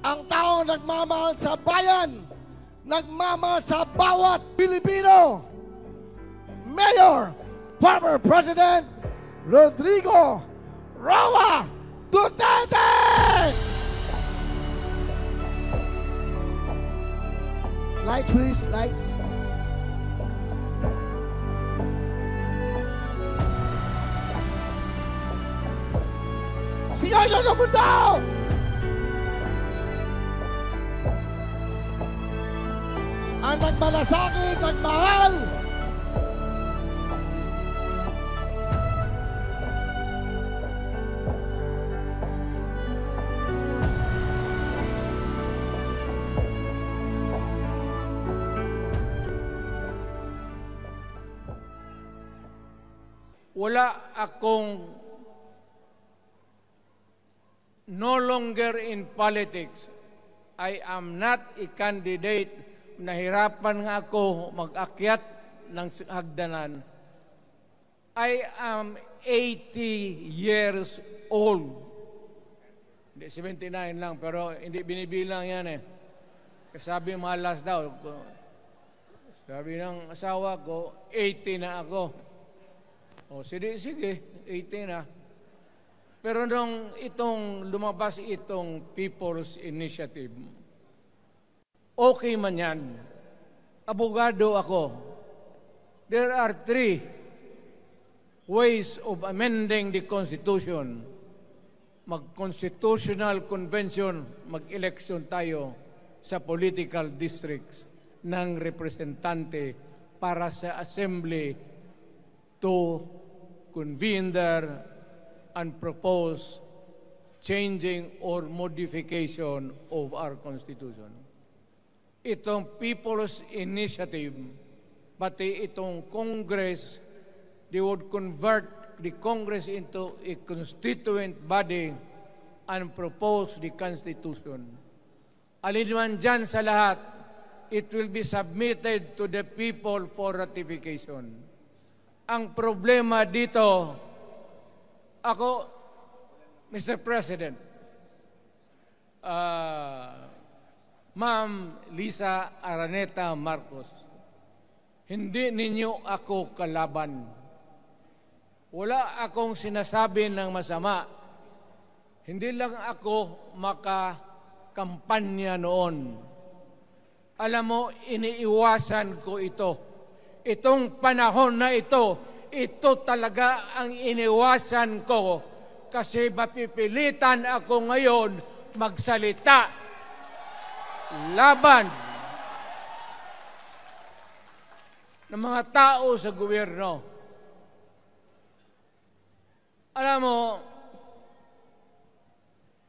ang taong nagmamahal sa bayan, nagmamahal sa bawat Pilipino. Mayor, former President Rodrigo Roa Duterte! Lights, please, lights. Sigaw nyo sa mundo! Ang nagmalasakit, nagmahal. Wala akong no longer in politics. I am not a candidate. Nahirapan nga ako mag-akyat ng hagdanan. I am 80 years old. Hindi, 79 lang, pero hindi binibilang yan eh. Sabi malas daw. Sabi ng asawa ko, 80 na ako. O, sige, 80 na. Pero nung lumabas itong People's Initiative, okay man yan. Abogado ako. There are 3 ways of amending the Constitution. Mag-constitutional convention, mag-election tayo sa political districts ng representante para sa assembly to convene there and propose changing or modification of our Constitution. Itong People's Initiative, pati itong Congress, they would convert the Congress into a constituent body and propose the Constitution. Alinman dyan sa lahat, it will be submitted to the people for ratification. Ang problema dito, ako, Mr. President, Ma'am Lisa Araneta Marcos, hindi ninyo ako kalaban. Wala akong sinasabi ng masama. Hindi lang ako makakampanya noon. Alam mo, iniiwasan ko ito. Itong panahon na ito talaga ang iniwasan ko kasi mapipilitan ako ngayon magsalita laban ng mga tao sa gobyerno. Alam mo,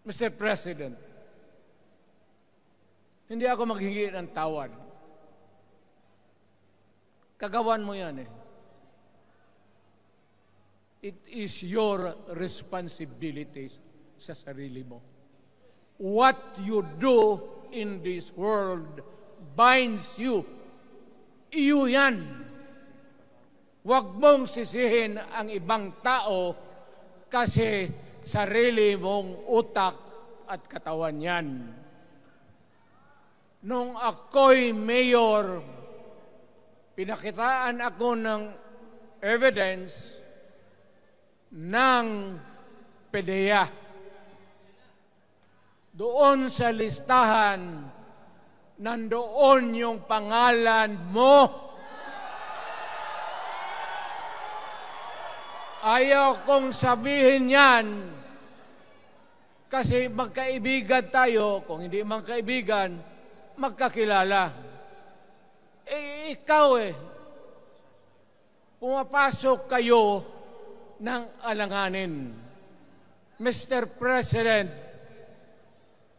Mr. President, hindi ako maghingi ng tawad. Kagawan mo yan eh. It is your responsibility sa sarili mo. What you do in this world binds you. Iyo yan. Huwag mong sisihin ang ibang tao kasi sarili mong utak at katawan yan. Nung ako'y mayor, pinakitaan ako ng evidence ng PDEA. Doon sa listahan, nandoon yung pangalan mo. Ayaw kong sabihin yan kasi magkaibigan tayo. Kung hindi magkaibigan, magkakilala. Ikaw pumapasok kayo ng alanganin. Mr. President,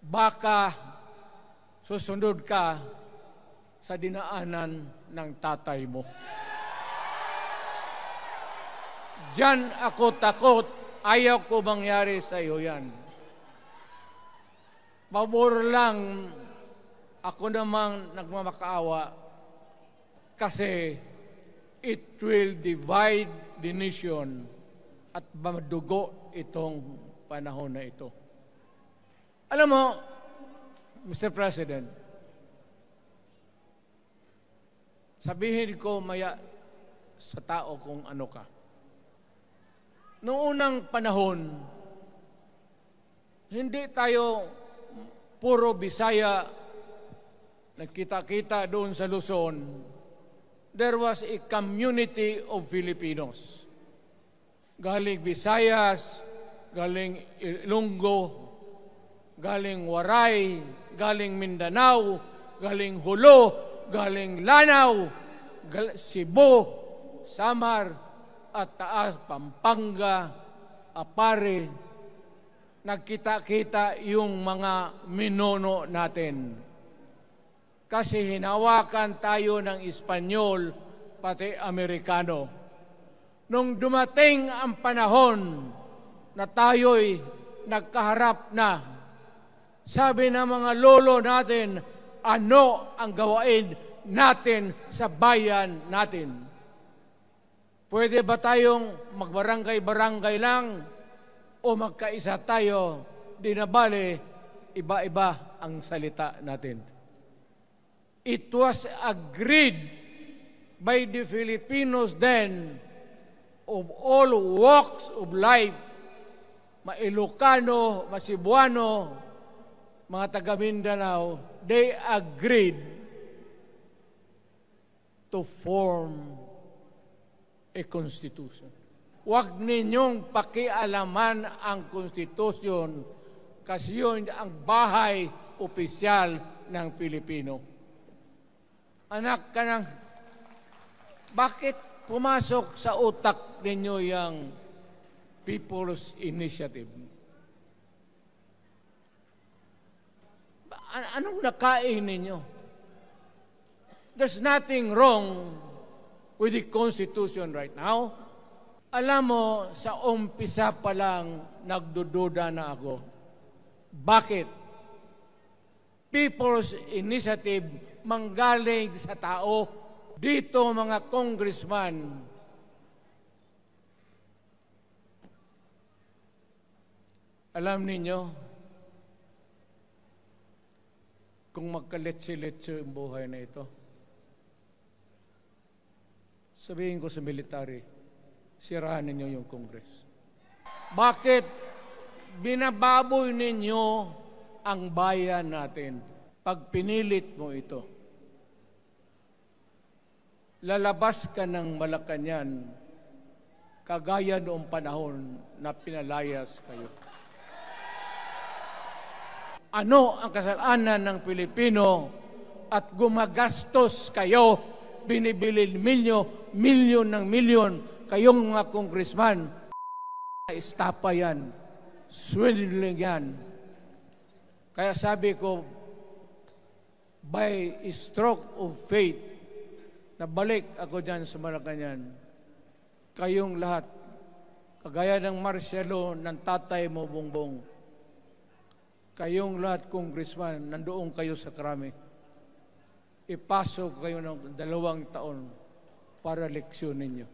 baka susunod ka sa dinaanan ng tatay mo. Diyan ako takot. Ayaw ko mangyari sa iyo yan. Pabor lang, ako namang nagmamakaawa kasi it will divide the nation at madugo itong panahon na ito. Alam mo, Mr. President, sabihin ko maya sa tao kung ano ka. Noong unang panahon, hindi tayo puro Bisaya, nagkita-kita doon sa Luzon. There was a community of Filipinos. Galing Visayas, galing Ilonggo, galing Waray, galing Mindanao, galing Hulo, galing Lanao, Cebu, Samar, at Taas, Pampanga, Apare. Nagkita-kita yung mga minono natin. Kasi hinawakan tayo ng Espanyol, pati Amerikano. Nung dumating ang panahon na tayo'y nagkaharap na, sabi ng mga lolo natin, ano ang gawain natin sa bayan natin? Pwede ba tayong magbarangay-barangay lang o magkaisa tayo? Di na bale, iba-iba ang salita natin. It was agreed by the Filipinos then of all walks of life, Ma-Ilocano, Ma-Cebuano, mga taga Mindanao, they agreed to form a constitution. Huwag ninyong pakialaman ang constitution kasi yun ang bahay opisyal ng Pilipino. Anak ka ng, bakit pumasok sa utak ninyo yung People's Initiative? Anong nakain ninyo? There's nothing wrong with the Constitution right now. Alam mo, sa umpisa pa lang, nagdududa na ako. Bakit? People's Initiative manggaling sa tao. Dito mga congressman, alam ninyo, kung magkaletse-letse ang buhay na ito, sabihin ko sa military, sirahan ninyo yung Congress. Bakit binababoy ninyo ang bayan natin pag pinilit mo ito? Lalabas ka ng Malacanang kagaya noong panahon na pinalayas kayo. Ano ang kasalanan ng Pilipino at gumagastos kayo, binibilin milyon ng milyon, kayong mga congressman, estapa yan, swindling yan. Kaya sabi ko, by a stroke of fate, nabalik ako dyan sa Malacanang, kayong lahat, kagaya ng Marcelo, ng tatay mo, Bongbong, kayong lahat, congressman, nandoon kayo sa Krami. Ipasok kayo ng 2 taon para leksyon ninyo.